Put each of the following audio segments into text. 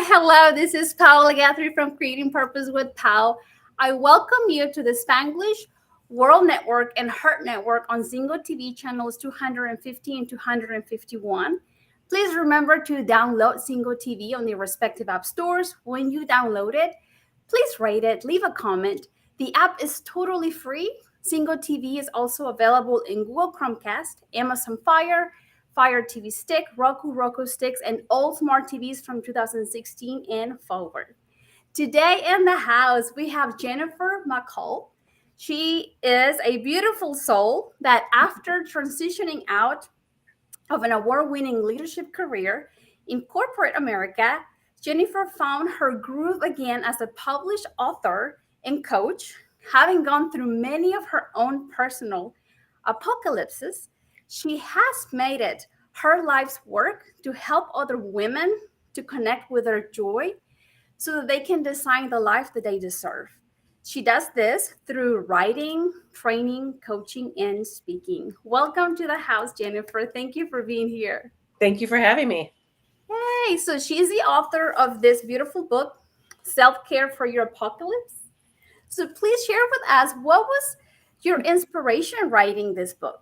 Hello. This is Paola Guthrie from Creating Purpose with Pau. I welcome you to the Spanglish World Network and Heart Network on Zingo TV channels 250 and 251. Please remember to download Zingo TV on the respective app stores. When you download it, please rate it, leave a comment. The app is totally free. Zingo TV is also available in Google Chromecast, Amazon Fire TV Stick, Roku Sticks, and all smart TVs from 2016 and forward. Today in the house, we have Jennifer McCullough. She is a beautiful soul that after transitioning out of an award-winning leadership career in corporate America, Jennifer found her groove again as a published author and coach, having gone through many of her own personal apocalypses. She has made it her life's work to help other women to connect with their joy so that they can design the life that they deserve. She does this through writing, training, coaching, and speaking. Welcome to the house, Jennifer. Thank you for being here. Thank you for having me. Hey, so she's the author of this beautiful book, Self-Care for Your Apocalypse. So please share with us, what was your inspiration writing this book?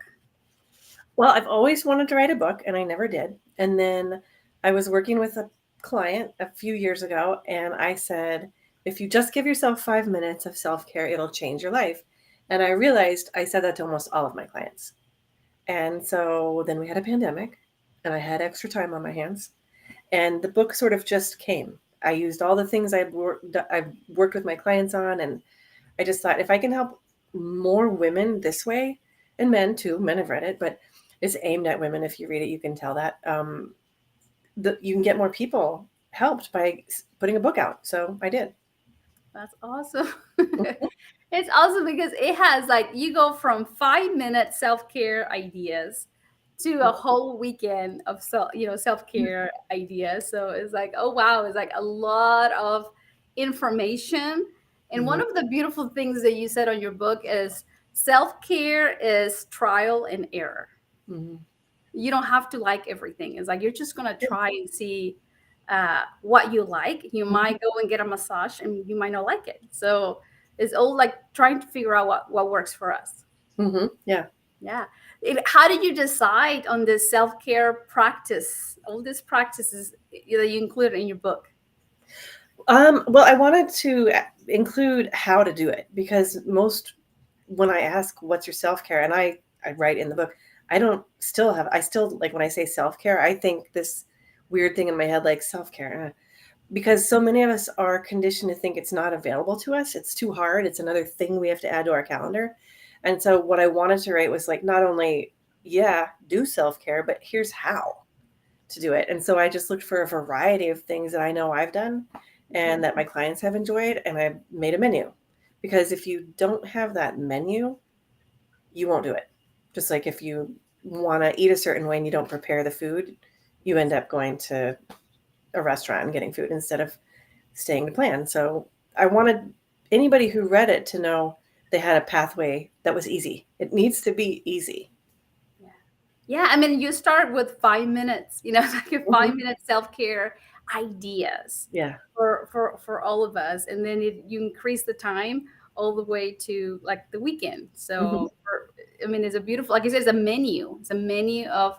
Well, I've always wanted to write a book, and I never did. And then I was working with a client a few years ago, and I said, if you just give yourself 5 minutes of self-care, it'll change your life. And I realized I said that to almost all of my clients. And so then we had a pandemic, and I had extra time on my hands. And the book sort of just came. I used all the things I've worked with my clients on, and I just thought, if I can help more women this way, and men too, men have read it, but it's aimed at women. If you read it, you can tell that you can get more people helped by putting a book out. So I did. That's awesome. It's awesome because it has, like, you go from 5 minute self-care ideas to a whole weekend of self-care ideas. So it's like, oh wow, it's like a lot of information. And one Mhm. of the beautiful things that you said on your book is self-care is trial and error. Mhm. You don't have to like everything. It's like you're just gonna try and see what you like. You Mhm. might go and get a massage, and you might not like it. So it's all like trying to figure out what works for us. Mhm. Yeah. Yeah. How did you decide on this self-care practice? All these practices that you included in your book. Well, I wanted to include how to do it, because when I ask what's your self-care, and I write in the book, I still, like, when I say self-care, I think this weird thing in my head, like self-care, because so many of us are conditioned to think it's not available to us. It's too hard. It's another thing we have to add to our calendar. And so what I wanted to write was, like, not only, yeah, do self-care, but here's how to do it. And so I just looked for a variety of things that I know I've done and that my clients have enjoyed, and I made a menu. Because if you don't have that menu, you won't do it. Just like if you want to eat a certain way and you don't prepare the food, you end up going to a restaurant and getting food instead of staying to plan. So I wanted anybody who read it to know they had a pathway that was easy. It needs to be easy. Yeah. Yeah. I mean, you start with 5 minutes, like a Mhm. 5 minute self-care ideas Yeah. for all of us. And then you increase the time all the way to like the weekend. Mhm. So, I mean, it's a beautiful, like I said, it's a menu. It's a menu of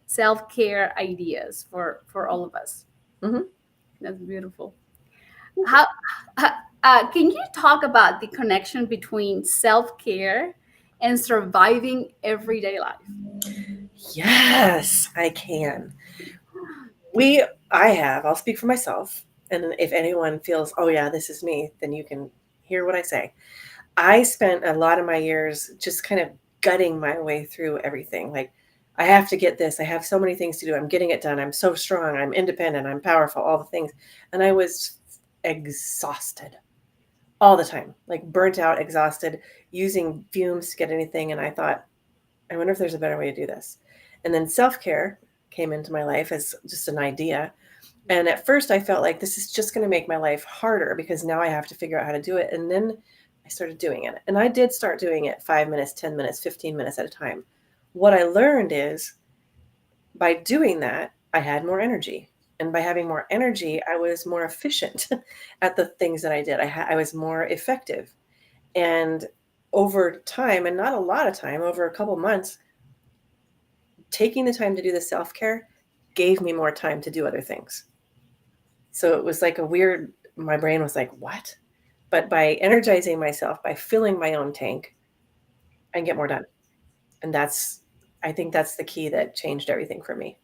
self-care ideas for all of us. Mhm. That's beautiful. How can you talk about the connection between self-care and surviving everyday life? Yes, I can. I'll speak for myself. And if anyone feels, oh yeah, this is me, then you can hear what I say. I spent a lot of my years just kind of gutting my way through everything. Like, I have to get this. I have so many things to do. I'm getting it done. I'm so strong. I'm independent. I'm powerful, all the things. And I was exhausted all the time, like burnt out, exhausted, using fumes to get anything. And I thought, I wonder if there's a better way to do this. And then self care came into my life as just an idea. And at first, I felt like this is just going to make my life harder because now I have to figure out how to do it. And then I started doing it. And I did start doing it 5 minutes, 10 minutes, 15 minutes at a time. What I learned is by doing that, I had more energy. And by having more energy, I was more efficient at the things that I did. I was more effective. And over time, and not a lot of time, over a couple months, taking the time to do the self-care gave me more time to do other things. So it was like a weird, my brain was like, what? But by energizing myself, by filling my own tank, I can get more done. And I think that's the key that changed everything for me.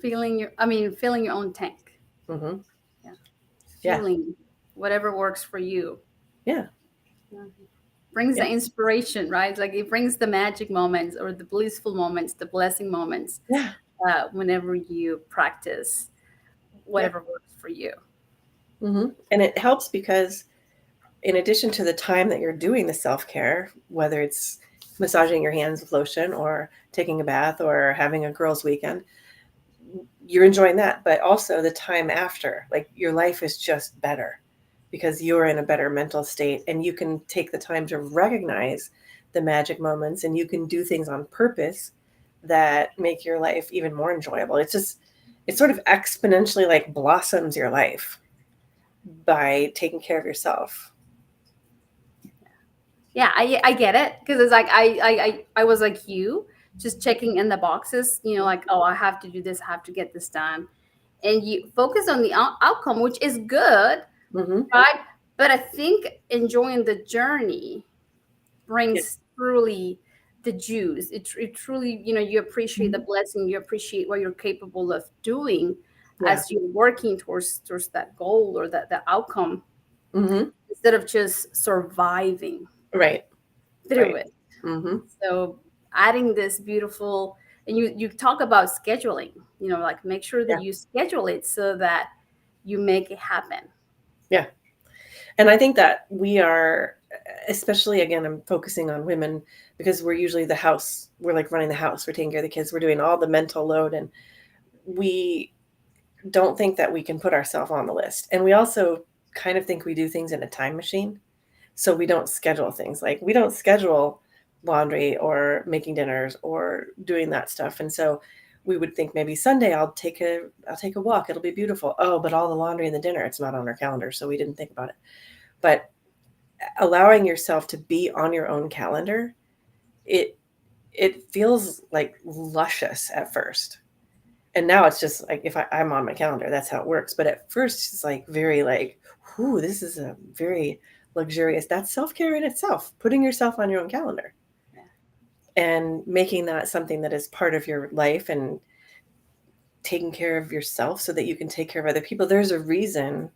filling your own tank. Hmm. Yeah. Yeah. Feeling whatever works for you. Yeah. Yeah. Brings Yeah. the inspiration, right? Like it brings the magic moments or the blissful moments, the blessing moments, Yeah. whenever you practice Yeah. whatever works for you. And it helps because in addition to the time that you're doing the self-care, whether it's massaging your hands with lotion or taking a bath or having a girls' weekend, you're enjoying that. But also the time after, like your life is just better because you're in a better mental state and you can take the time to recognize the magic moments and you can do things on purpose that make your life even more enjoyable. It sort of exponentially like blossoms your life by taking care of yourself. Yeah, I get it because it's like I was like you, just checking in the boxes, like, oh, I have to do this, I have to get this done, and you focus on the outcome, which is good, Mm-hmm. right? But I think enjoying the journey Yeah. brings truly the juice. It truly, you appreciate the blessing, you appreciate what you're capable of doing Yeah. as you're working towards that goal or that the outcome, Mm-hmm. instead of just surviving Right. through Right. it. Mm-hmm. So adding this beautiful, and you talk about scheduling, like make sure that Yeah. you schedule it so that you make it happen. Yeah. And I think that we are, especially again, I'm focusing on women because we're usually we're like running the house, we're taking care of the kids, we're doing all the mental load, and we don't think that we can put ourselves on the list. And we also kind of think we do things in a time machine. So we don't schedule things, like we don't schedule laundry or making dinners or doing that stuff. And so we would think maybe Sunday I'll take a walk. It'll be beautiful. Oh, but all the laundry and the dinner, it's not on our calendar. So we didn't think about it. But allowing yourself to be on your own calendar, it it feels like luscious at first. And now it's just like if I'm on my calendar, that's how it works. But at first it's like very like, whoo, this is a very luxurious, that's self-care in itself, putting yourself on your own calendar Yeah. and making that something that is part of your life and taking care of yourself so that you can take care of other people. There's a reason,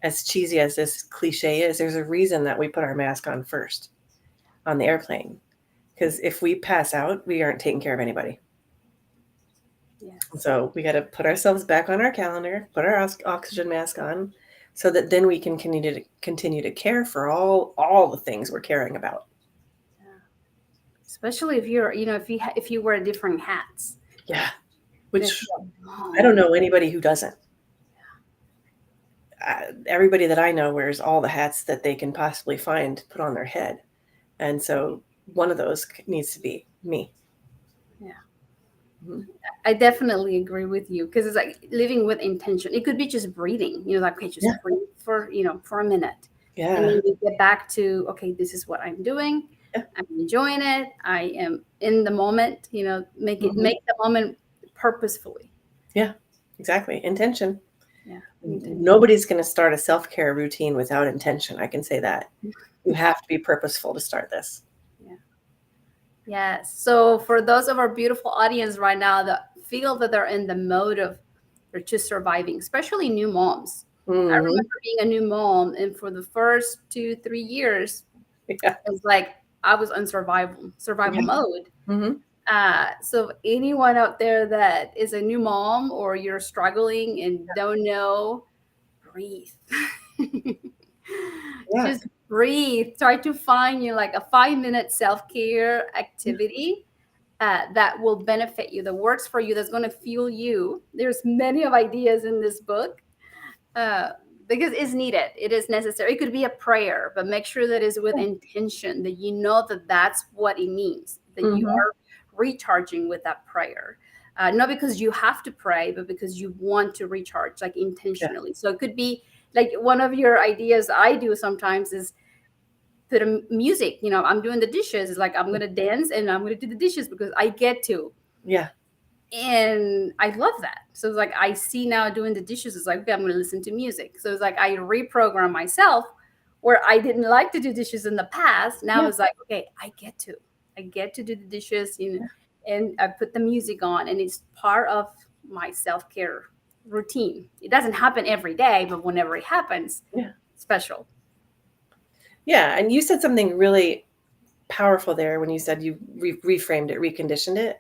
as cheesy as this cliche is, there's a reason that we put our mask on first on the airplane. Because if we pass out, we aren't taking care of anybody. Yes. So we got to put ourselves back on our calendar, put our oxygen mask on, so that then we can continue to care for all the things we're caring about. Yeah. Especially if you're, if you wear different hats. Yeah, If which you're a I don't mom, know anybody who doesn't. Everybody that I know wears all the hats that they can possibly find put on their head, and so one of those needs to be me. yeah. Mhm. I definitely agree with you because it's like living with intention. It could be just breathing, like, okay, Yeah, just breathe for a minute. And yeah, then you get back to, okay, this is what I'm doing. yeah. I'm enjoying it. I am in the moment, Hmm. make the moment purposefully. Yeah, exactly. Intention. Yeah. Intention. Nobody's going to start a self-care routine without intention. I can say that. You have to be purposeful to start this. Yeah. Yes. So for those of our beautiful audience right now that feel that they're in the mode of they're just surviving, especially new moms. I Hmm. remember being a new mom, and for the first 2-3 years, Yeah. it's like I was on survival Yeah. mode. Hmm. So anyone out there that is a new mom or you're struggling and don't know, breathe. Yeah. Just breathe. Try to find you like a 5-minute self-care Yeah. activity that will benefit you, that works for you, that's going to fuel you. There's many of ideas in this book uh, because it's needed. It is necessary. It could be a prayer, but make sure that it's with intention, that you know that that's what it means, that you Hmm. are recharging with that prayer. not because you have to pray, but because you want to recharge, like Yeah. intentionally. So it could be like one of your ideas I do sometimes is put a music. I'm doing the dishes. It's like I'm gonna dance and I'm gonna do the dishes because I get to, Yeah. and I love that. So it's like I see now doing the dishes. It's like, okay, I'm gonna listen to music. So it's like I reprogram myself where I didn't like to do dishes in the past. Now Yeah. it's like, okay, I get to do the dishes, and I put the music on, and it's part of my self care routine. It doesn't happen every day, but whenever it happens, Yeah. it's special. Yeah. And you said something really powerful there when you said you reframed it, reconditioned it.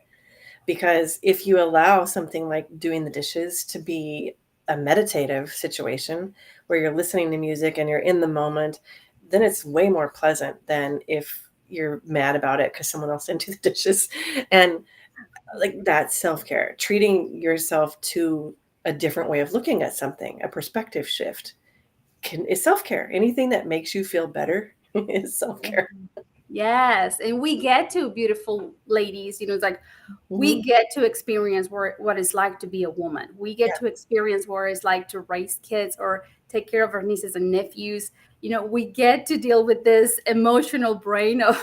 Because if you allow something like doing the dishes to be a meditative situation where you're listening to music and you're in the moment, then it's way more pleasant than if you're mad about it because someone else didn't do the dishes. And like that's self-care, treating yourself to a different way of looking at something, a perspective shift is self-care. Anything that makes you feel better is self-care. Yes, and we get to, beautiful ladies, it's like Hmm. we get to experience what it's like to be a woman. We get Yeah. to experience what it's like to raise kids or take care of our nieces and nephews. We get to deal with this emotional brain of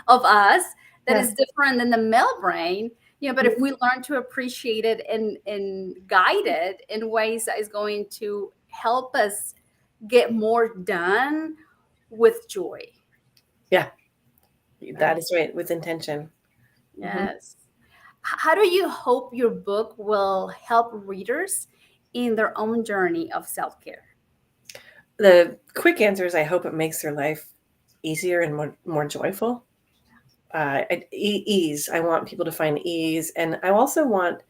us that Yeah. is different than the male brain. But if Mhm. we learn to appreciate it and guide it in ways that is going to help us get more done with joy. Yeah, that Right. is right, with intention. Hmm. Yes. How do you hope your book will help readers in their own journey of self care? The quick answer is I hope it makes their life easier and more joyful. Ease. I want people to find ease, and I also want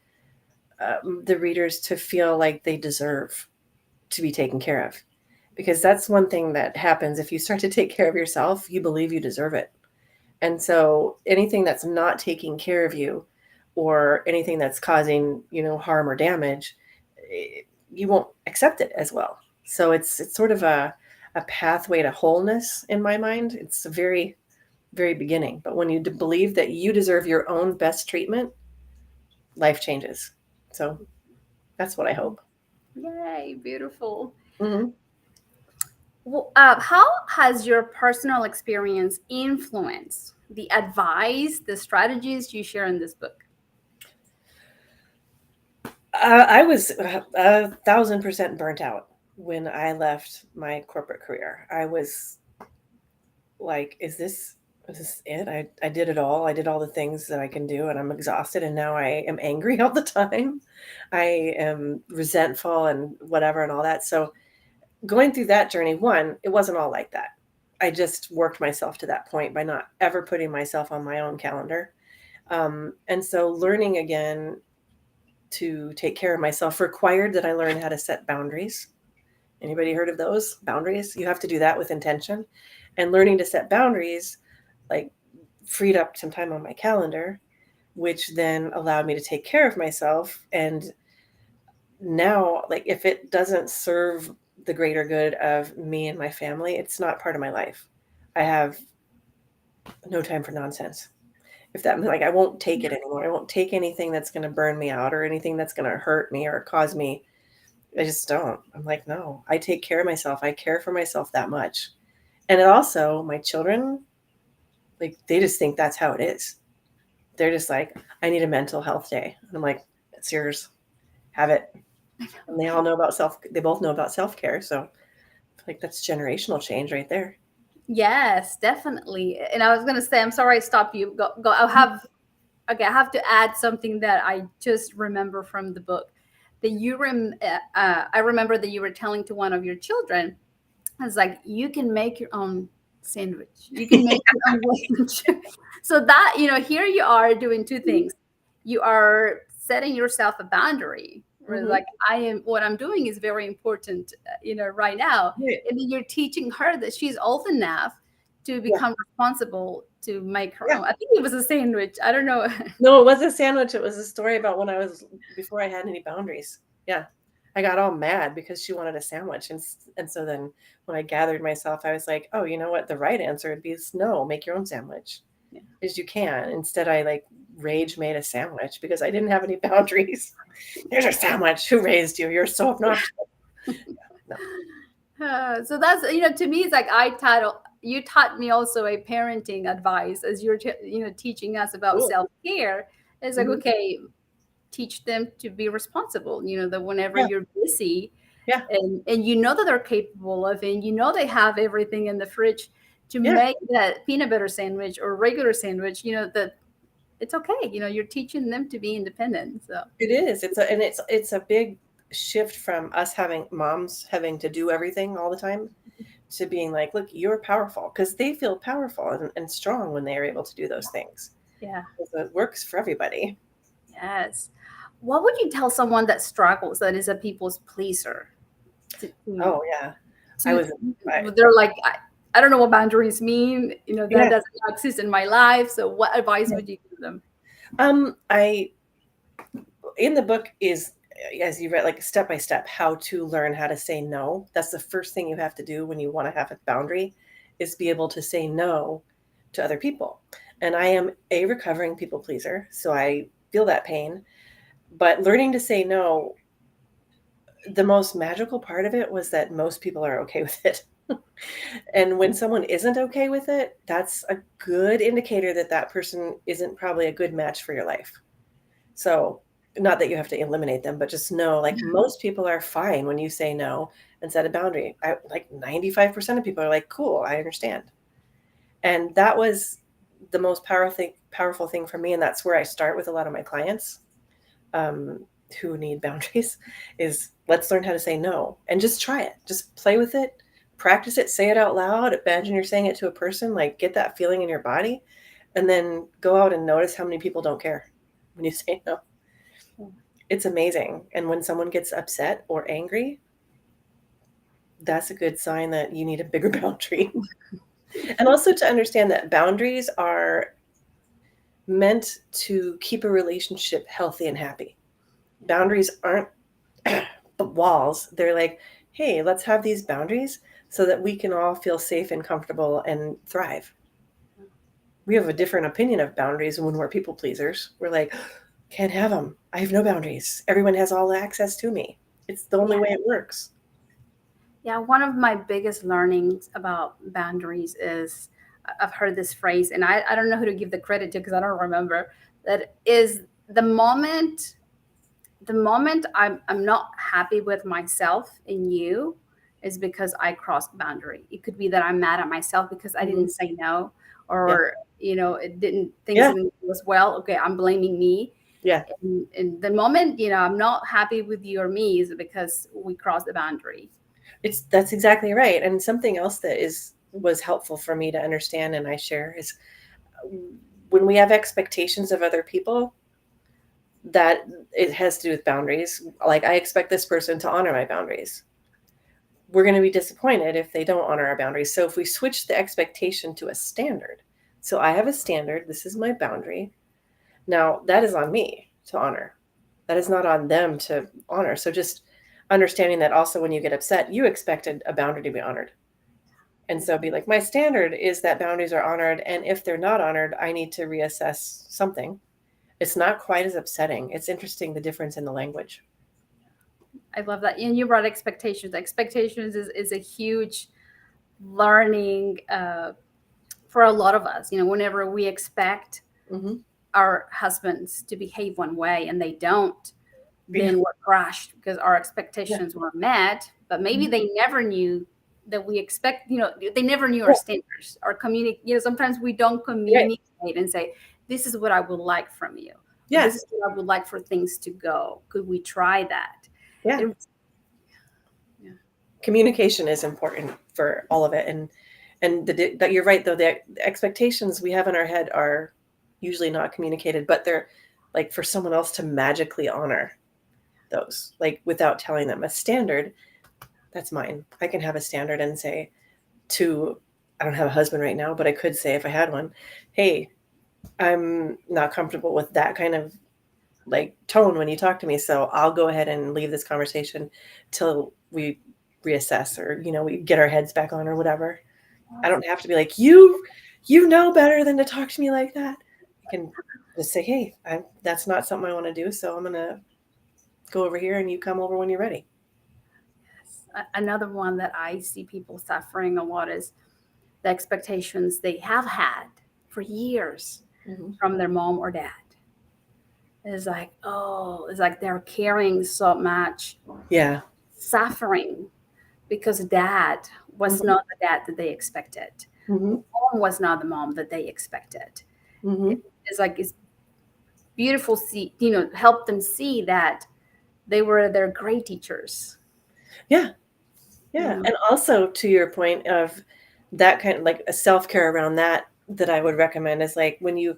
the readers to feel like they deserve to be taken care of, because that's one thing that happens if you start to take care of yourself. You believe you deserve it, and so anything that's not taking care of you, or anything that's causing harm or damage, eh, you won't accept it as well. So it's sort of a pathway to wholeness in my mind. It's a very very beginning, but when you believe that you deserve your own best treatment, life changes. So that's what I hope. Yay, beautiful. Hmm. Well, how has your personal experience influenced the advice, the strategies you share in this book? I was 1,000% burnt out when I left my corporate career. I was like, is this it? I did it all. I did all the things that I can do, and I'm exhausted. And now I am angry all the time. I am resentful and whatever and all that. So going through that journey, one, it wasn't all like that. I just worked myself to that point by not ever putting myself on my own calendar. And so learning again to take care of myself required that I learn how to set boundaries. Anybody heard of those boundaries? You have to do that with intention. And learning to set boundaries, like, freed up some time on my calendar, which then allowed me to take care of myself. And now, like, if it doesn't serve the greater good of me and my family, it's not part of my life. I have no time for nonsense. If that, like, I won't take it anymore. I won't take anything that's going to burn me out or anything that's going to hurt me or cause me. I just don't. I'm like, no, I take care of myself. I care for myself that much. And it also, my children, like, they just think that's how it is. They're just like, I need a mental health day. And I'm like, it's yours. Have it. And they both know about self-care. So like that's generational change right there. Yes, definitely. And I was gonna say, I'm sorry I stopped you. Go, go. I have to add something that I just remember from the book. I remember that you were telling to one of your children, it's like you can make your own sandwich. You can make your own lunch. So that, here you are doing two things. You are setting yourself a boundary. Where Hmm. like what I'm doing is very important, right now. Right. And then you're teaching her that she's old enough to Yeah. become responsible to make her Yeah. own. I think it was a sandwich. I don't know. No, it wasn't a sandwich. It was a story about when I was before I had any boundaries. Yeah. I got all mad because she wanted a sandwich. And so then when I gathered myself, I was like, oh, you know what? The right answer would be is no, make your own sandwich. Yeah. As you can. Instead, I like rage made a sandwich because I didn't have any boundaries. There's your sandwich. Who raised you? You're so obnoxious. No. So that's, to me, it's like you taught me also a parenting advice as you're teaching us about Cool. self-care. It's like, Mhm. okay, teach them to be responsible, that whenever Yeah. you're busy Yeah. and that they're capable of, and they have everything in the fridge to Yeah. make that peanut butter sandwich or regular sandwich, that it's okay. You're teaching them to be independent. So It is. It's a big shift from us moms having to do everything all the time to being like, look, you're powerful, because they feel powerful and strong when they are able to do those things. yeah. So it works for everybody. Yes. What would you tell someone that struggles, that is a people's pleaser? Oh yeah. I To was I, they're like, I don't know what boundaries mean. That yeah. doesn't exist in my life. So what advice would you give them? I in the book is, as you read, like step by step how to learn how to say no. That's the first thing you have to do when you want to have a boundary, is be able to say no to other people. And I am a recovering people pleaser, so I feel that pain. But learning to say no, the most magical part of it was that most people are okay with it. And when someone isn't okay with it, that's a good indicator that that person isn't probably a good match for your life. So, not that you have to eliminate them, but just know, like, most people are fine when you say no and set a boundary. Like 95% of people are like, cool, I understand. And that was the most powerful thing for me. And that's where I start with a lot of my clients, who need boundaries, is let's learn how to say no and just try it. Just play with it, practice it, say it out loud. Imagine you're saying it to a person, like get that feeling in your body, and then go out and notice how many people don't care when you say no. It's amazing. And when someone gets upset or angry, that's a good sign that you need a bigger boundary. And also to understand that boundaries are meant to keep a relationship healthy and happy. Boundaries aren't walls. They're like, hey, let's have these boundaries so that we can all feel safe and comfortable and thrive. We have a different opinion of boundaries when we're people pleasers. We're like, can't have them. I have no boundaries. Everyone has all access to me. It's the only Yeah. way it works. Yeah, one of my biggest learnings about boundaries is, I've heard this phrase, and I don't know who to give the credit to because I don't remember. That is the moment I'm not happy with myself and you is because I crossed boundary. It could be that I'm mad at myself because I Mhm. didn't say no, Yeah. or things Yeah. didn't go as well. Okay, I'm blaming me. Yeah. And the moment I'm not happy with you or me is because we crossed the boundary. That's exactly right. And something else that was helpful for me to understand and I share is, when we have expectations of other people, that it has to do with boundaries. Like, I expect this person to honor my boundaries. We're going to be disappointed if they don't honor our boundaries. So if we switch the expectation to a standard, so I have a standard, this is my boundary. Now that is on me to honor. That is not on them to honor. So just understanding that also when you get upset, you expected a boundary to be honored. And so be like, my standard is that boundaries are honored. And if they're not honored, I need to reassess something. It's not quite as upsetting. It's interesting, the difference in the language. I love that. And you brought expectations. Expectations is a huge learning for a lot of us. Whenever we expect Mm-hmm. our husbands to behave one way and they don't, Yeah. then we're crushed because our Yeah. expectations were met, but maybe Mhm. they never knew that we expect, they never knew our Yeah. standards, our communicate. Sometimes we don't Right. communicate and say, this is what I would like from you. Or Yeah. this is what I would like for things to go. Could we try that? Yeah. It, yeah. Communication is important for all of it. And that you're right, though, the expectations we have in our head are usually not communicated, but they're like for someone else to magically honor those, like without telling them. A standard, that's mine. I can have a standard and say to, I don't have a husband right now, but I could say if I had one, hey, I'm not comfortable with that kind of like tone when you talk to me, so I'll go ahead and leave this conversation till we reassess, or we get our heads back on or whatever. I don't have to be like, you know better than to talk to me like that. can just say, hey, that's not something I want to do. So I'm going to go over here and you come over when you're ready. Another one that I see people suffering a lot is the expectations they have had for years from their mom or dad. It's like, oh, it's like they're carrying so much suffering because dad was not the dad that they expected. Mom was not the mom that they expected. It's like it's beautiful see, help them see that they were their great teachers. Yeah. And also to your point of that kind of like a self-care around that I would recommend is like when you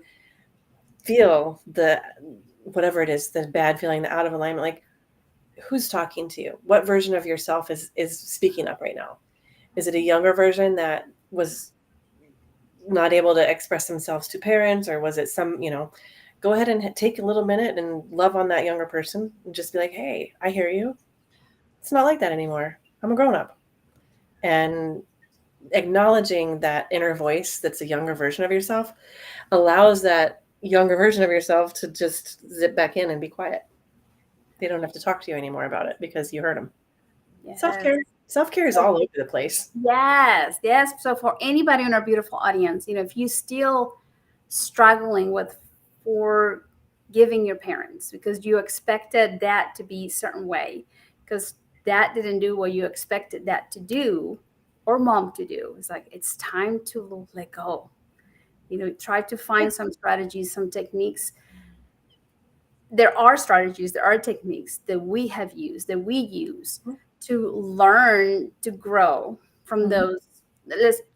feel the whatever it is, the bad feeling, the out of alignment, like who's talking to you? What version of yourself is speaking up right now? Is it a younger version that was not able to express themselves to parents, or was it some, go ahead and take a little minute and love on that younger person and just be like, hey, I hear you. It's not like that anymore. I'm a grown-up. And acknowledging that inner voice that's a younger version of yourself allows that younger version of yourself to just zip back in and be quiet. They don't have to talk to you anymore about it because you heard them. Yes. Self-care is all over the place. Yes. So for anybody in our beautiful audience, if you still struggling with forgiving your parents because you expected that to be a certain way, because dad didn't do what you expected that to do or mom to do, it's like it's time to let go. Try to find some strategies, some techniques. There are strategies, there are techniques that we have used, that we use to learn to grow from those.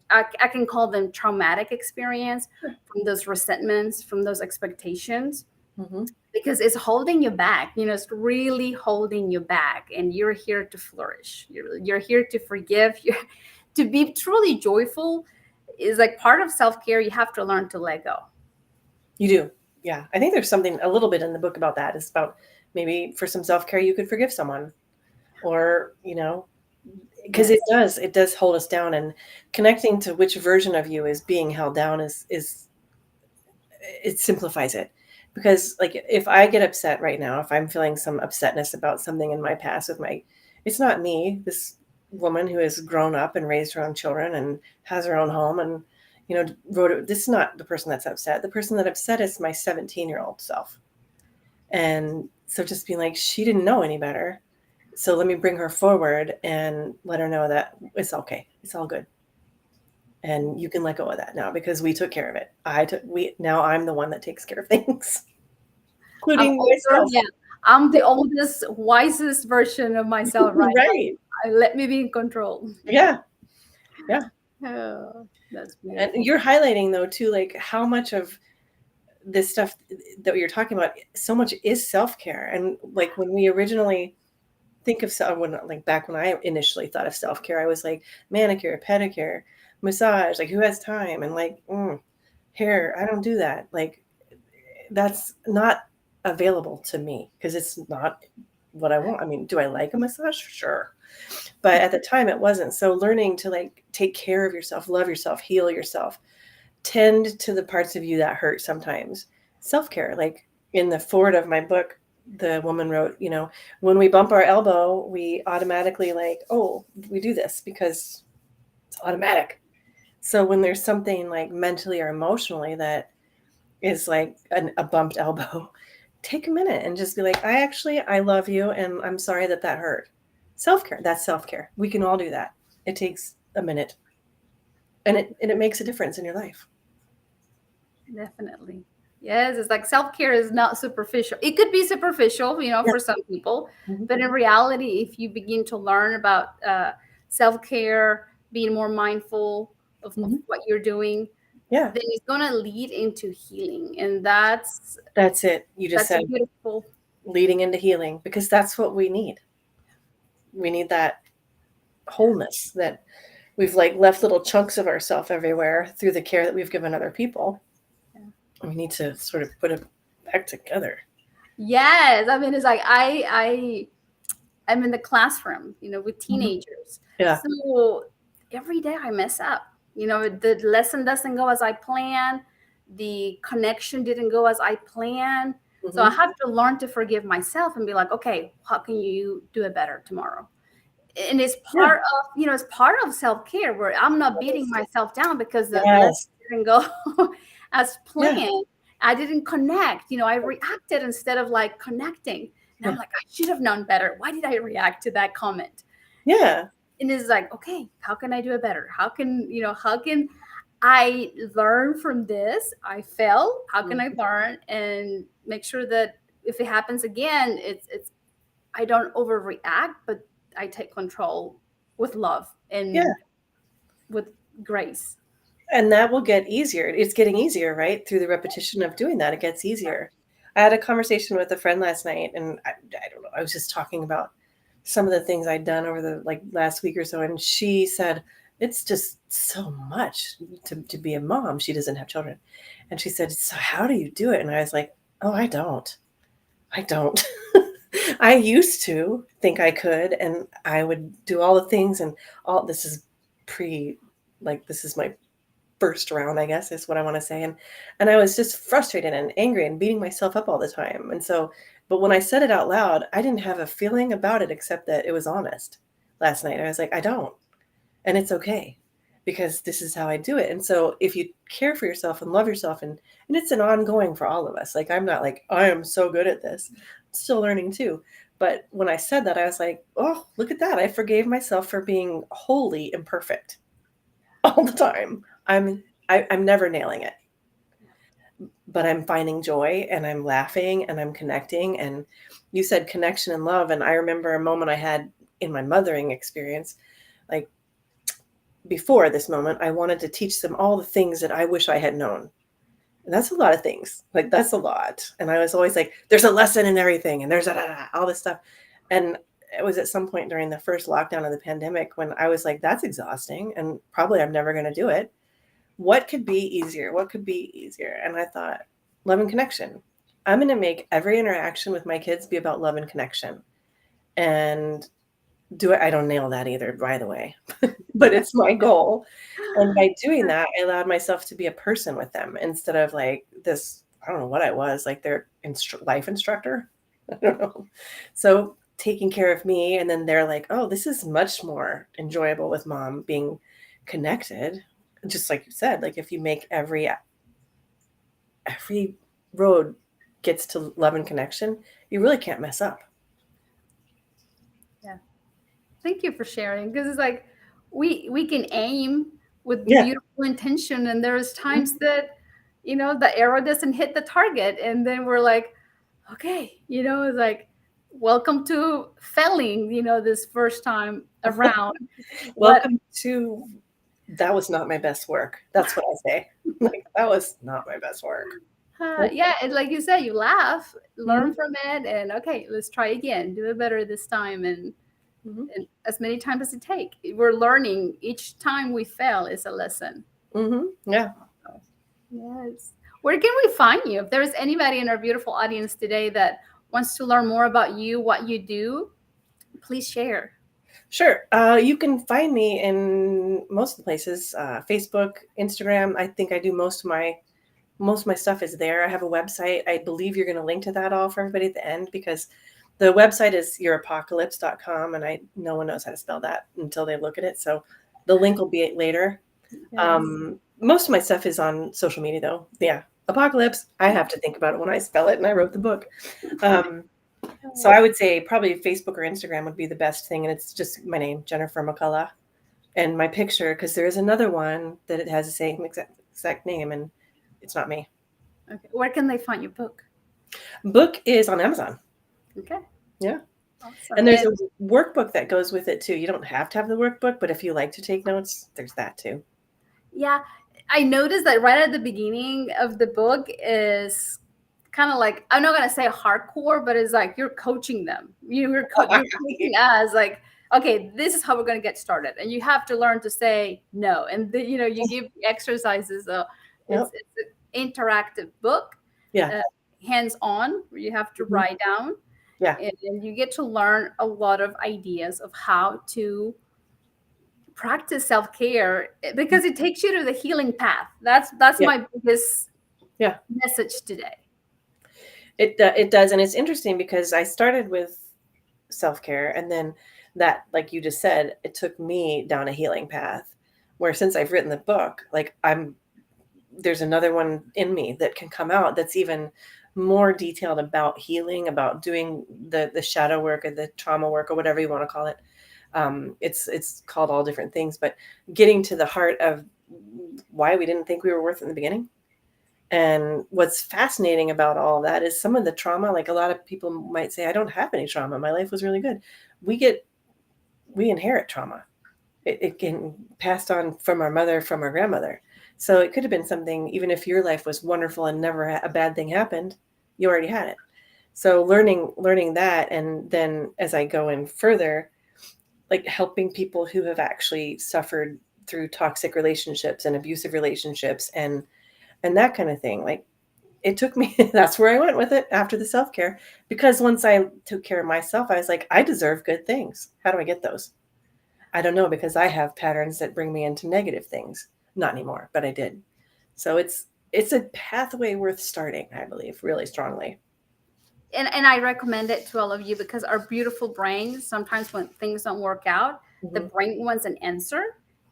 I can call them traumatic experience, from those resentments, from those expectations, because it's holding you back. It's really holding you back, and you're here to flourish. You're here to forgive. To be truly joyful is like part of self-care. You have to learn to let go. You do. Yeah. I think there's something a little bit in the book about that. It's about maybe for some self-care, you could forgive someone, or, because it does hold us down, and connecting to which version of you is being held down is it simplifies it. Because like, if I get upset right now, if I'm feeling some upsetness about something in my past it's not me, this woman who has grown up and raised her own children and has her own home and, this is not the person that's upset. The person that's upset is my 17-year-old self. And so just being like, she didn't know any better. So let me bring her forward and let her know that it's okay. It's all good. And you can let go of that now because we took care of it. Now I'm the one that takes care of things, including myself. Yeah, I'm the oldest, wisest version of myself, right? Right. Let me be in control. Yeah. Oh, that's beautiful. And you're highlighting though too, like how much of this stuff that you're talking about, so much is self-care. And like when we originally think of back when I initially thought of self-care, I was like manicure, pedicure, massage, like who has time? And like hair, I don't do that. Like that's not available to me because it's not what I want. I mean, do I like a massage? Sure. But at the time it wasn't. So learning to like take care of yourself, love yourself, heal yourself, tend to the parts of you that hurt sometimes. Self-care, like in the forward of my book, the woman wrote, when we bump our elbow, we automatically like, oh, we do this because it's automatic. So when there's something like mentally or emotionally that is like a bumped elbow, take a minute and just be like, I love you. And I'm sorry that hurt. Self-care. That's self-care. We can all do that. It takes a minute and it makes a difference in your life. Definitely. Yes, it's like self-care is not superficial. It could be superficial, for some people, but in reality, if you begin to learn about self-care, being more mindful of what you're doing, then it's going to lead into healing. And that's it. You just said beautiful. Leading into healing, because that's what we need. We need that wholeness that we've like left little chunks of ourselves everywhere through the care that we've given other people. We need to sort of put it back together. Yes. I mean, it's like I'm in the classroom, with teenagers. Yeah. So every day I mess up. The lesson doesn't go as I plan. the connection didn't go as I planned. So I Mhm. have to learn to forgive myself and be like, okay, how can you do it better tomorrow? And it's Yeah. part of, it's part of self-care where I'm not beating Yes. myself down because the lesson Yes. didn't go as Yeah. planned. I didn't connect. I reacted instead of like connecting. And I'm Yeah. like, I should have known better. Why did I react to that comment? Yeah. And it's like, okay, how can I do it better? How can I learn from this? I fail. How can I Mhm. learn and make sure that if it happens again, it's I don't overreact, but I take control with love Yeah. and with grace. And that will get easier. It's getting easier, right? Through the repetition of doing that, it gets easier. I had a conversation with a friend last night, and I don't know. I was just talking about some of the things I'd done over the like last week or so, and she said it's just so much to be a mom. She doesn't have children, and she said, "So how do you do it?" And I was like, "Oh, I don't. I don't. I used to think I could, and I would do all the things, and all this is pre, like this is my first round, I guess is what I want to say. And I was just frustrated and angry and beating myself up all the time. And so, but when I said it out loud, I didn't have a feeling about it except that it was honest last night. I was like, I don't. And it's okay because this is how I do it. And so if you care for yourself and love yourself and it's an ongoing for all of us. Like I'm not like, I am so good at this. I'm still learning too. But when I said that, I was like, oh, look at that. I forgave myself for being wholly imperfect all the time. I'm never nailing it, but I'm finding joy and I'm laughing and I'm connecting. And you said connection and love, and I remember a moment I had in my mothering experience, like before this moment, I wanted to teach them all the things that I wish I had known. And that's a lot of things. Like that's a lot. And I was always like, there's a lesson in everything, and there's all this stuff. And it was at some point during the first lockdown of the pandemic when I was like, that's exhausting, and probably I'm never going to do it. What could be easier? What could be easier? And I thought, love and connection. I'm going to make every interaction with my kids be about love and connection. And do it. I don't nail that either, by the way, but it's my goal. And by doing that, I allowed myself to be a person with them instead of like this. I don't know what I was like their life instructor. I don't know. So taking care of me, and then they're like, oh, this is much more enjoyable with mom being connected. Just like you said, like if you make every road gets to love and connection, you really can't mess up. Yeah. Thank you for sharing because it's like we can aim with Yeah. beautiful intention and there's Mhm. times that the arrow doesn't hit the target and then we're like, okay, it's like welcome to failing, this first time around. But Welcome to that was not my best work. That's what I say. Like that was not my best work. yeah, it's like you said, you laugh, learn Mhm. from it, and okay, let's try again, do it better this time, Mhm. and as many times as it take. We're learning. Each time we fail is a lesson. Mhm. Yeah. Yes. Where can we find you? If there's anybody in our beautiful audience today that wants to learn more about you, what you do, please share. Sure. You can find me in most of the places. Facebook, Instagram. I think I do most of my stuff is there. I have a website. I believe you're going to link to that all for everybody at the end because the website is yourapocalypse.com, and no one knows how to spell that until they look at it. So the link will be later. Yes. Most of my stuff is on social media though. Yeah. Apocalypse. I have to think about it when I spell it, and I wrote the book. Um, so I would say probably Facebook or Instagram would be the best thing. And it's just my name, Jennifer McCullough, and my picture, because there is another one that it has the same exact name, and it's not me. Okay. Where can they find your book? Book is on Amazon. Okay. Yeah. Awesome. And there's And a workbook that goes with it too. You don't have to have the workbook, but if you like to take notes, there's that too. yeah, I noticed that right at the beginning of the book is kind of like, I'm not gonna say hardcore, but it's like you're coaching them. You're coaching us like, okay, this is how we're gonna get started, and you have to learn to say no, and you give exercises. So it's Yep. it's an interactive book, Yeah. uh, hands on, where you have to Mhm. write down, Yeah. and you get to learn a lot of ideas of how to practice self-care because it takes you to the healing path. That's Yeah. my biggest Yeah. message today. It does, and it's interesting because I started with self-care, and then that, like you just said, it took me down a healing path where since I've written the book, like there's another one in me that can come out that's even more detailed about healing, about doing the shadow work or the trauma work or whatever you want to call it. It's called all different things, but getting to the heart of why we didn't think we were worth it in the beginning. And what's fascinating about all of that is some of the trauma, like a lot of people might say, I don't have any trauma. My life was really good. We inherit trauma. It can passed on from our mother, from our grandmother. So it could have been something, even if your life was wonderful and never a bad thing happened, you already had it. So learning that, and then as I go in further, like helping people who have actually suffered through toxic relationships and abusive relationships and that kind of thing. Like it took me, that's where I went with it after the self-care, because once I took care of myself, I was like, I deserve good things. How do I get those? I don't know, because I have patterns that bring me into negative things. Not anymore, but I did. So it's a pathway worth starting, I believe, really strongly. And I recommend it to all of you because our beautiful brains, sometimes when things don't work out, the Mm-hmm. brain wants an answer.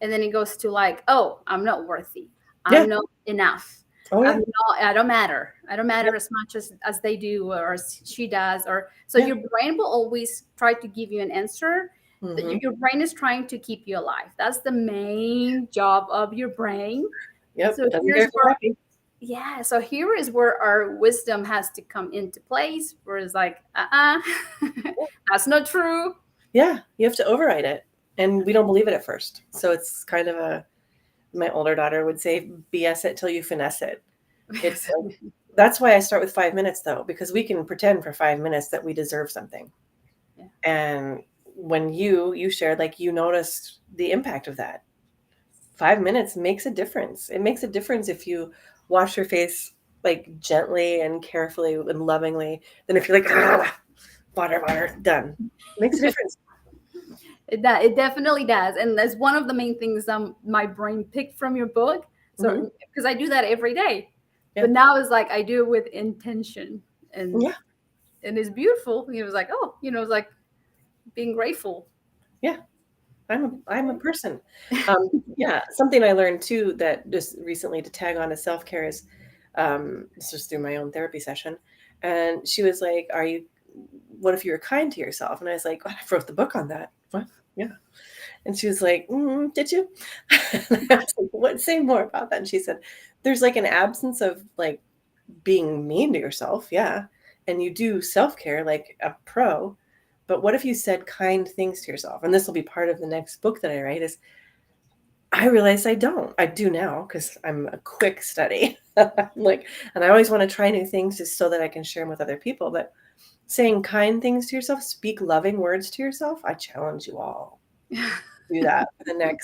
And then it goes to like, oh, I'm not worthy. Yeah. I'm not enough. Oh yeah. I don't matter. I don't matter Yep. as much as they do or as she does. Or so Yeah. your brain will always try to give you an answer. But Mm-hmm. your brain is trying to keep you alive. That's the main job of your brain. Yep. So It doesn't care here's if you're where happy. yeah, so here is where our wisdom has to come into place, where it's like, that's not true. Yeah. You have to override it. And we don't believe it at first. So it's kind of my older daughter would say, BS it till you finesse it. It's like, that's why I start with 5 minutes though, because we can pretend for 5 minutes that we deserve something. Yeah. And when you shared, like you noticed the impact of that. 5 minutes makes a difference. It makes a difference if you wash your face like gently and carefully and lovingly than if you're like, water, done. It makes a difference. It definitely does. And that's one of the main things my brain picked from your book. Hmm. So, because I do that every day. Yeah. But now it's like I do it with intention. And Yeah. and it's beautiful. It was like, oh, it's like being grateful. Yeah. I'm a person. Yeah. Something I learned too that just recently, to tag on to self-care, is this was through my own therapy session. And she was like, what if you were kind to yourself? And I was like, oh, I wrote the book on that. What? Yeah. And she was like, did you? And I was like, what? Say more about that. And she said, there's like an absence of like being mean to yourself. Yeah. And you do self-care like a pro. But what if you said kind things to yourself? And this will be part of the next book that I write is I realize I don't. I do now because I'm a quick study. Like, and I always want to try new things just so that I can share them with other people. But saying kind things to yourself, speak loving words to yourself, I challenge you all do that for the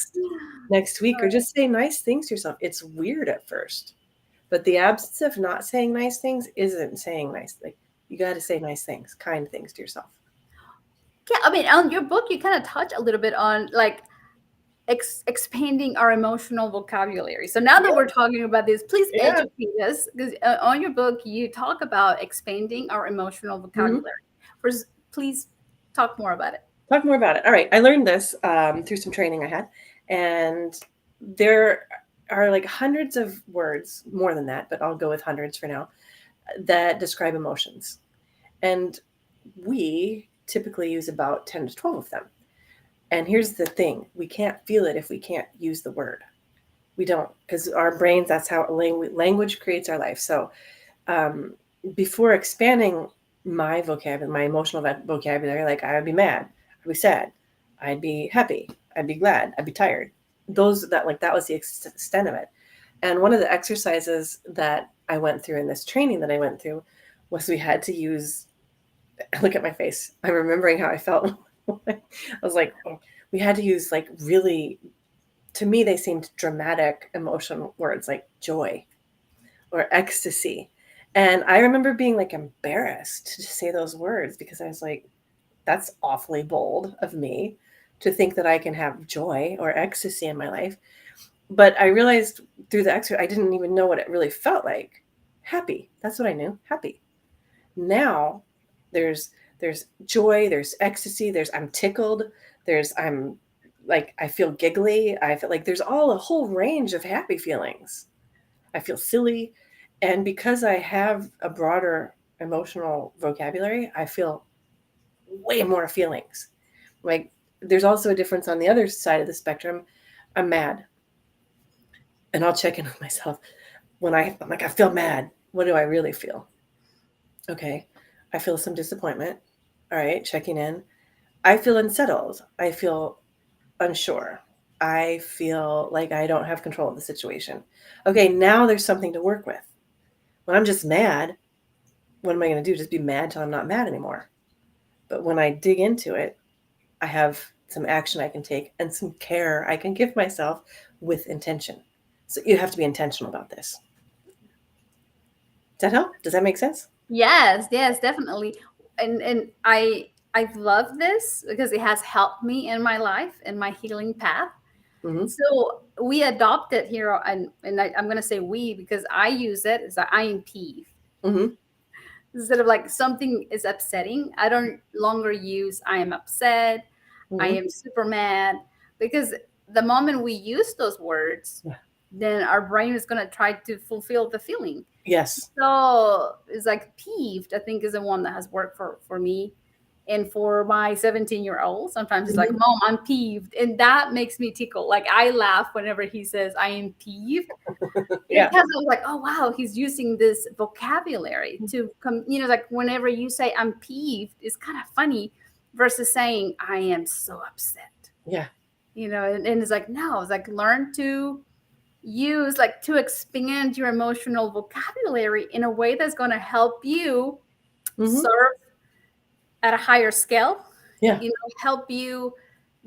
next week, or just say nice things to yourself. It's weird at first, but the absence of not saying nice things isn't saying nice. Like you got to say nice things, kind things to yourself. Yeah, I mean, on your book, you kind of touch a little bit on like expanding our emotional vocabulary. So now that Yeah, we're talking about this, please yeah. educate us because on your book you talk about expanding our emotional Mhm. vocabulary. First, please talk more about it. Talk more about it. All right, I learned this through some training I had, and there are like hundreds of words, more than that, but I'll go with hundreds for now, that describe emotions. And we typically use about 10 to 12 of them. And here's the thing, we can't feel it if we can't use the word. We don't, because our brains, that's how language creates our life. So um, before expanding my vocabulary, my emotional vocabulary, like I would be mad, I'd be sad, I'd be happy, I'd be glad, I'd be tired. That was the extent of it. And one of the exercises that I went through in this training that I went through was we had to use, look at my face. I'm remembering how I felt. I was like, oh, we had to use like really, to me, they seemed dramatic emotional words like joy or ecstasy. And I remember being like embarrassed to say those words because I was like, that's awfully bold of me to think that I can have joy or ecstasy in my life. But I realized through the exercise, I didn't even know what it really felt like. Happy. That's what I knew. Happy. Now there's joy, there's ecstasy, there's I'm tickled, there's I'm like I feel giggly, I feel like there's all a whole range of happy feelings. I feel silly. And because I have a broader emotional vocabulary, I feel way more feelings. Like there's also a difference on the other side of the spectrum. I'm mad. And I'll check in with myself when I'm like, I feel mad. What do I really feel? Okay. I feel some disappointment. All right. Checking in. I feel unsettled. I feel unsure. I feel like I don't have control of the situation. Okay. Now there's something to work with. When I'm just mad, what am I going to do? Just be mad till I'm not mad anymore. But when I dig into it, I have some action I can take and some care I can give myself with intention. So you have to be intentional about this. Does that help? Does that make sense? Yes, yes, definitely. And I've loved this because it has helped me in my life and my healing path. Mm-hmm. So we adopted here, and I'm going to say we because I use it as I am peeved. Mm-hmm. Instead of like something is upsetting, I don't longer use I am upset, I Mm-hmm. am super mad, because the moment we use those words, Yeah. then our brain is going to try to fulfill the feeling. Yes. So it's like peeved, I think, is the one that has worked for me. And for my 17-year-old, sometimes he's like, Mm-hmm. Mom, I'm peeved. And that makes me tickle. Like I laugh whenever he says I am peeved, Yeah. because I was like, oh wow, he's using this vocabulary to come, like whenever you say I'm peeved, it's kind of funny versus saying I am so upset. Yeah. And it's like, no, it's like learn to use like to expand your emotional vocabulary in a way that's going to help you Mm-hmm. serve at a higher scale, Yeah. help you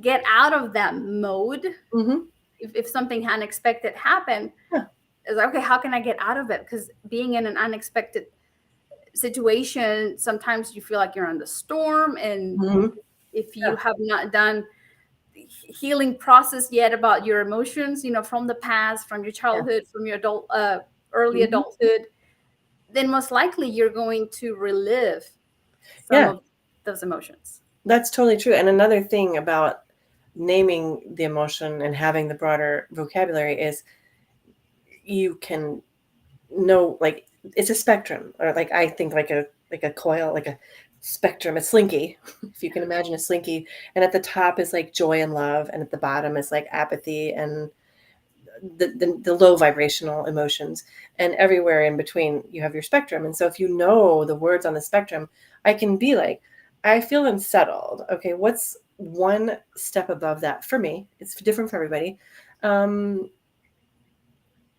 get out of that mode. Mm-hmm. If something unexpected happened, Yeah. it's like, okay, how can I get out of it? Because being in an unexpected situation, sometimes you feel like you're in the storm. And Mm-hmm. if you Yeah. have not done healing process yet about your emotions, from the past, from your Yeah. childhood, from your early Mm-hmm. adulthood, then most likely you're going to relive some Yeah. of those emotions. That's totally true. And another thing about naming the emotion and having the broader vocabulary is you can know, like, it's a spectrum, or like I think like a coil, like a spectrum, a slinky, if you can imagine a slinky. And at the top is like joy and love, and at the bottom is like apathy and the low vibrational emotions, and everywhere in between you have your spectrum. And so if you know the words on the spectrum, I can be like, I feel unsettled. Okay, what's one step above that for me? It's different for everybody.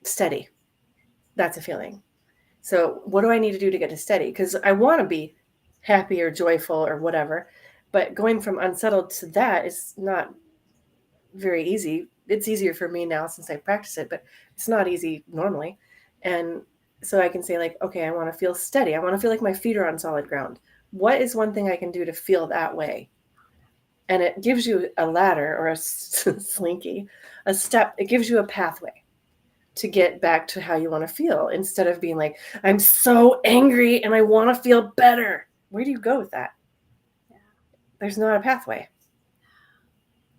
Steady. That's a feeling. So what do I need to do to get to steady? Because I want to be happy or joyful or whatever, but going from unsettled to that is not very easy. It's easier for me now since I practice it, but it's not easy normally. And so I can say like, okay, I want to feel steady. I want to feel like my feet are on solid ground. What is one thing I can do to feel that way? And it gives you a ladder or a slinky, a step. It gives you a pathway to get back to how you want to feel, instead of being like, I'm so angry and I want to feel better. Where do you go with that? Yeah. There's not a pathway.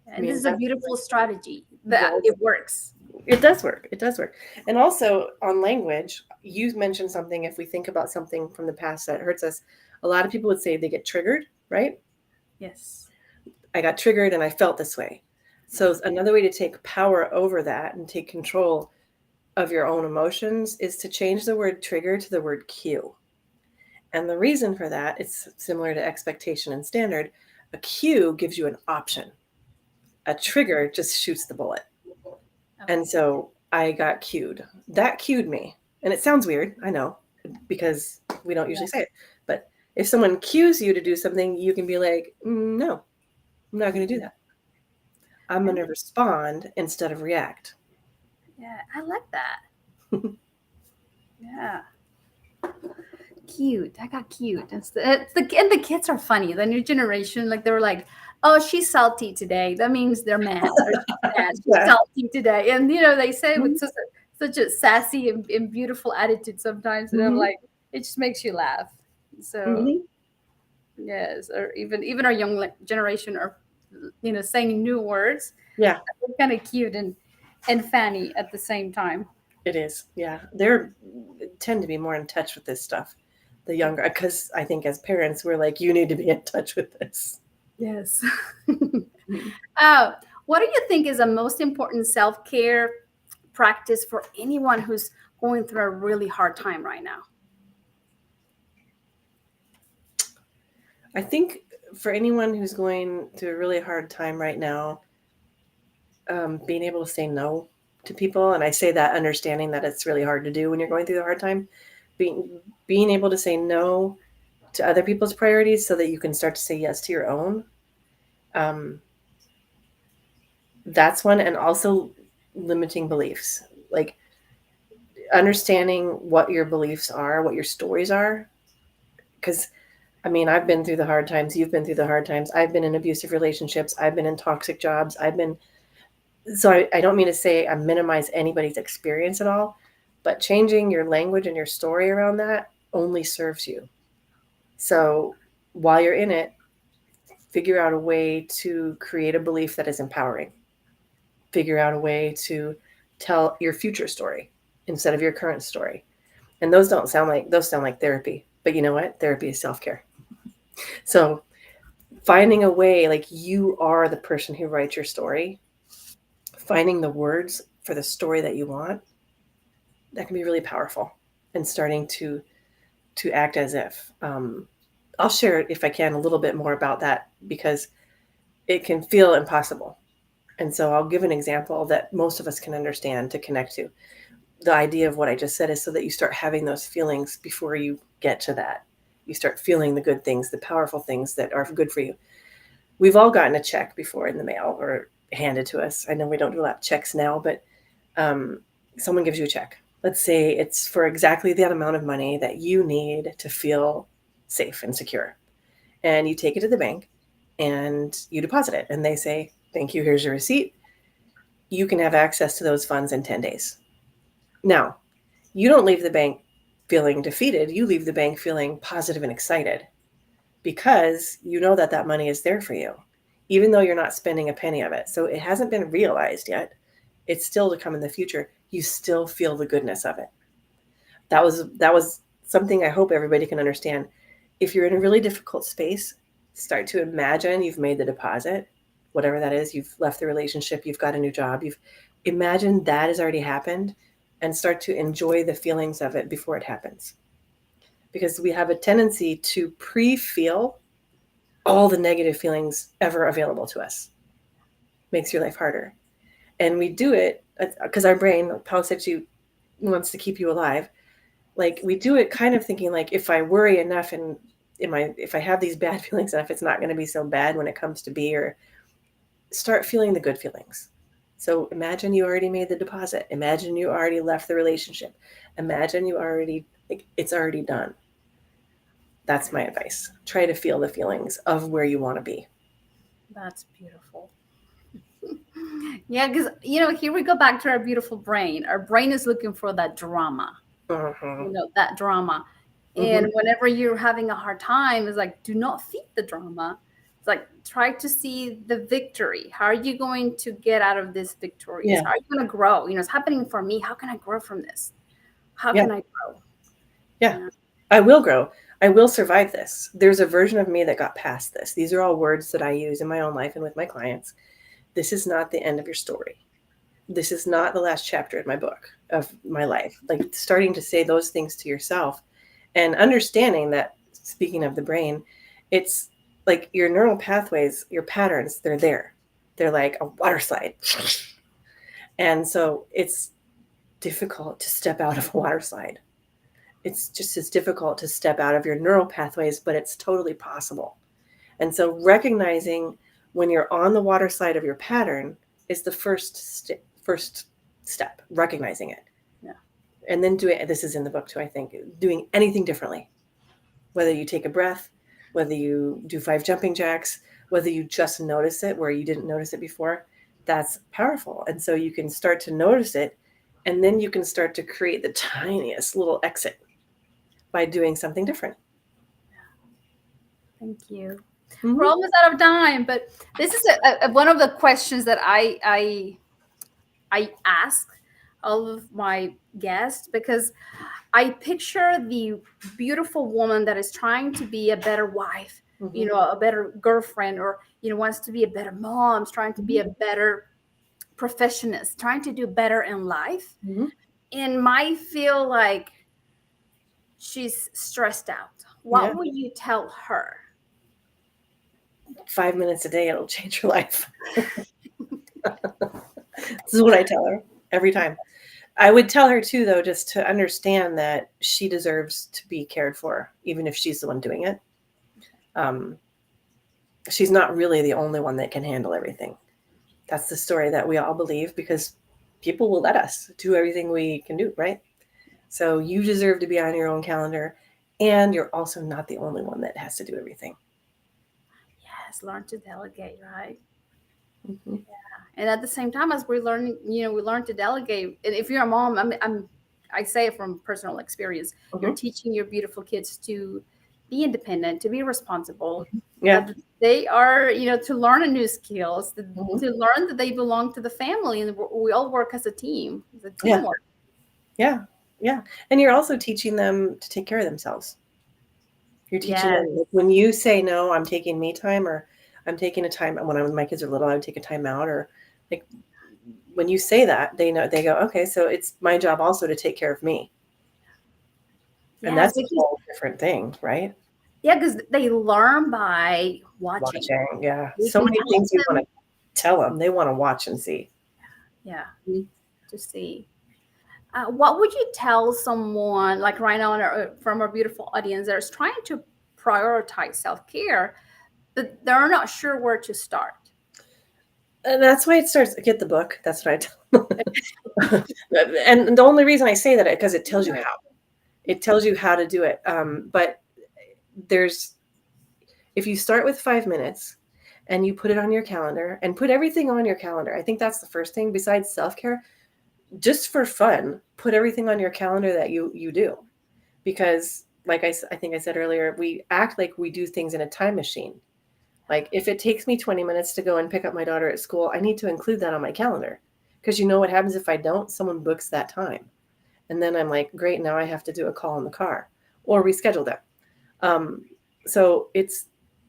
And this is a beautiful strategy that Yes. it works. It does work. It does work. And also on language, you mentioned something. If we think about something from the past that hurts us, a lot of people would say they get triggered, right? Yes. I got triggered and I felt this way. So another way to take power over that and take control of your own emotions is to change the word trigger to the word cue. And the reason for that, it's similar to expectation and standard. A cue gives you an option. A trigger just shoots the bullet. Okay. And so I got cued. That cued me. And it sounds weird, I know, because we don't usually say it. But if someone cues you to do something, you can be like, no, I'm not going to do that. I'm going to respond instead of react. Yeah, I like that. Yeah. Cute. I got cute. And the kids are funny. The new generation, like they were like, oh, she's salty today. That means they're mad. Or she's mad. She's Yeah. salty today. And they say it with such a sassy and beautiful attitude sometimes, and I'm Mm-hmm. like, it just makes you laugh. So Mm-hmm. yes, or even our young generation are, saying new words. Yeah, Kind of cute and funny at the same time. it is. Yeah, they're tend to be more in touch with this stuff. The younger, because I think as parents, we're like, you need to be in touch with this. Yes. Mm-hmm. uh, what do you think is the most important self-care practice for anyone who's going through a really hard time right now? I think for anyone who's going through a really hard time right now, being able to say no to people, and I say that understanding that it's really hard to do when you're going through a hard time, being being able to say no to other people's priorities so that you can start to say yes to your own. Um, that's one, and also limiting beliefs, like understanding what your beliefs are, what your stories are, because I mean, I've been through the hard times. You've been through the hard times. I've been in abusive relationships. I've been in toxic jobs. I don't mean to say I minimize anybody's experience at all, but changing your language and your story around that only serves you. So while you're in it, figure out a way to create a belief that is empowering. Figure out a way to tell your future story instead of your current story. And those sound like therapy. But you know what? Therapy is self-care. So finding a way, like you are the person who writes your story, finding the words for the story that you want, that can be really powerful, and starting to act as if. I'll share, if I can, a little bit more about that because it can feel impossible. And so I'll give an example that most of us can understand to connect to. The idea of what I just said is so that you start having those feelings before you get to that. You start feeling the good things, the powerful things that are good for you. We've all gotten a check before in the mail or handed to us. I know we don't do a lot of checks now, but um, someone gives you a check. Let's say it's for exactly that amount of money that you need to feel safe and secure. And you take it to the bank and you deposit it. And they say, thank you, here's your receipt. You can have access to those funds in 10 days. Now, you don't leave the bank feeling defeated. You leave the bank feeling positive and excited because you know that that money is there for you, even though you're not spending a penny of it. So it hasn't been realized yet. It's still to come in the future. You still feel the goodness of it. That was something I hope everybody can understand. If you're in a really difficult space, start to imagine you've made the deposit, whatever that is. You've left the relationship, you've got a new job. You've imagined that has already happened, and start to enjoy the feelings of it before it happens. Because we have a tendency to pre-feel all the negative feelings ever available to us. Makes your life harder. And we do it because our brain, Paul said, you wants to keep you alive. Like we do it kind of thinking like, if I worry enough and if I have these bad feelings enough, it's not going to be so bad when it comes to be, or start feeling the good feelings. So imagine you already made the deposit. Imagine you already left the relationship. Imagine you already, like, it's already done. That's my advice. Try to feel the feelings of where you want to be. That's beautiful. Yeah, because here we go back to our beautiful brain. Our brain is looking for that drama, Mm-hmm. that drama. Mm-hmm. And whenever you're having a hard time, it's like, do not feed the drama. It's like, try to see the victory. How are you going to get out of this victorious? Yeah. How are you going to grow? It's happening for me. How can I grow from this? How Yeah. can I grow? Yeah. Yeah. I will grow. I will survive this. There's a version of me that got past this. These are all words that I use in my own life and with my clients. This is not the end of your story. This is not the last chapter in my book of my life. Like starting to say those things to yourself and understanding that, speaking of the brain, it's like your neural pathways, your patterns, they're there. They're like a water slide. And so it's difficult to step out of a water slide. It's just as difficult to step out of your neural pathways, but it's totally possible. And so recognizing when you're on the water slide of your pattern is the first step, recognizing it. Yeah. And then this is in the book too, I think, doing anything differently. Whether you take a breath, whether you do 5 jumping jacks, whether you just notice it where you didn't notice it before, that's powerful. And so you can start to notice it And then you can start to create the tiniest little exit by doing something different. Thank you. Mm-hmm. We're almost out of time, but this is one of the questions that I ask all of my guests, because I picture the beautiful woman that is trying to be a better wife, Mm-hmm. a better girlfriend, or wants to be a better mom, trying to be a better professionist, trying to do better in life, Mm-hmm. and might feel like she's stressed out. Yeah. What would you tell her? 5 minutes a day, it'll change your life. This is what I tell her every time. I would tell her too, though, just to understand that she deserves to be cared for, even if she's the one doing it. Um, she's not really the only one that can handle everything. That's the story that we all believe, because people will let us do everything we can do, right? So you deserve to be on your own calendar, and you're also not the only one that has to do everything. Yes, learn to delegate, right? Mm-hmm. And at the same time, as we're learning, we learn to delegate. And if you're a mom, I say it from personal experience, you're Mm-hmm. teaching your beautiful kids to be independent, to be responsible, Yeah. that they are, to learn a new skills, Mm-hmm. to learn that they belong to the family, and we all work as a team, as a Yeah. teamwork. Yeah. Yeah. And you're also teaching them to take care of themselves. You're teaching Yes. them, like, when you say no, I'm taking me time, or I'm taking a time. When my kids are little, I would take a time out, or like when you say that, they know, they go, okay, so it's my job also to take care of me. And Yes, that's a because whole different thing, right? they learn by watching. Watching. Yeah. We So can many help things you want them. to tell them. They want to watch and see. Yeah, Mhm. to see. What would you tell someone like right now from our beautiful audience that is trying to prioritize self care, but they're not sure where to start? And that's why it starts. Get the book. That's what I tell them. And the only reason I say that is because it tells you how. It tells you how to do it. But there's, if you start with 5 minutes and you put it on your calendar and put everything on your calendar, I think that's the first thing besides self-care. Just for fun, put everything on your calendar that you do, because like I think I said earlier, we act like we do things in a time machine. Like if it takes me 20 minutes to go and pick up my daughter at school, I need to include that on my calendar, because you know what happens if I don't? Someone books that time. And then I'm like, great, now I have to do a call in the car or reschedule them. Um, so it's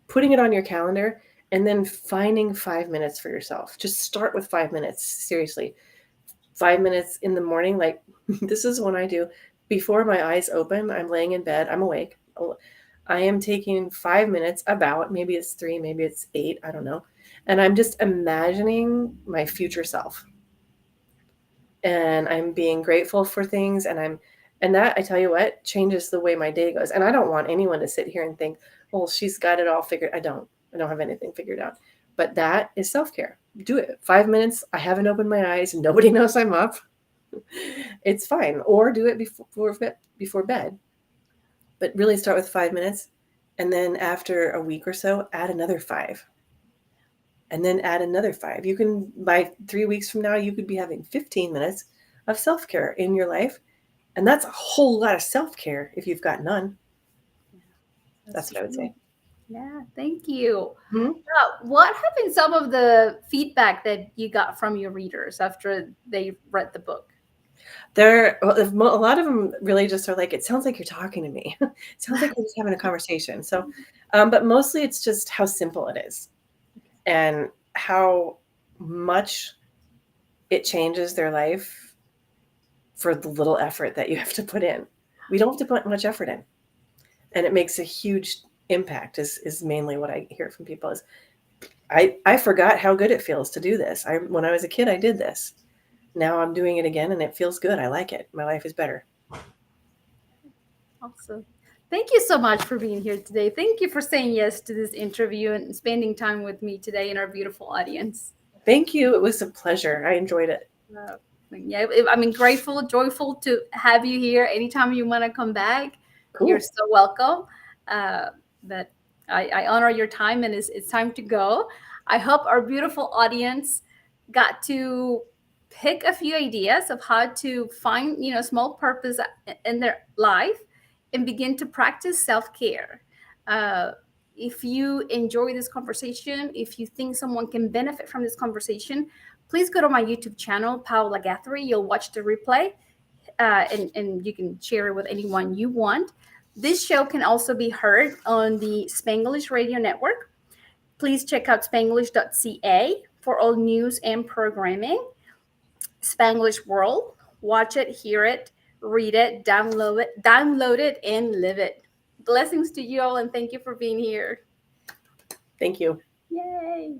putting it on your calendar and then finding 5 minutes for yourself. Just start with 5 minutes. Seriously, 5 minutes in the morning. Like this is when I do before my eyes open. I'm laying in bed. I'm awake. I am taking 5 minutes, about, maybe it's 3, maybe it's 8, I don't know. And I'm just imagining my future self. And I'm being grateful for things, and that, I tell you what, changes the way my day goes. And I don't want anyone to sit here and think, well, she's got it all figured. I don't have anything figured out. But that is self-care. Do it. 5 minutes. I haven't opened my eyes. Nobody knows I'm up. It's fine. Or do it before bed. But really start with 5 minutes. And then after a week or so, add another 5. And then add another 5. You can, by 3 weeks from now, you could be having 15 minutes of self-care in your life. And that's a whole lot of self-care if you've got none. That's what I would say. Yeah, thank you. Mm-hmm. What have been some of the feedback that you got from your readers after they read the book? A lot of them really just are like, it sounds like you're talking to me. It sounds like we're just having a conversation. So, but mostly it's just how simple it is and how much it changes their life for the little effort that you have to put in. We don't have to put much effort in, and it makes a huge impact. Is mainly what I hear from people is, I forgot how good it feels to do this. When I was a kid, I did this. Now I'm doing it again, and it feels good. I like it. My life is better. Awesome. Thank you so much for being here today. Thank you for saying yes to this interview and spending time with me today and our beautiful audience. Thank you. It was a pleasure. I enjoyed it. Yeah, I'm grateful, joyful to have you here. Anytime you want to come back, Cool. you're so welcome. But I honor your time, and it's time to go. I hope our beautiful audience got to pick a few ideas of how to find, small purpose in their life and begin to practice self-care. Uh, if you enjoy this conversation, if you think someone can benefit from this conversation, please go to my YouTube channel, Paula Guthrie. You'll watch the replay, and you can share it with anyone you want. This show can also be heard on the Spanglish Radio Network. Please check out spanglish.ca for all news and programming. Spanglish World. Watch it, hear it, read it, download it, and live it. Blessings to you all, and thank you for being here. Thank you. Yay!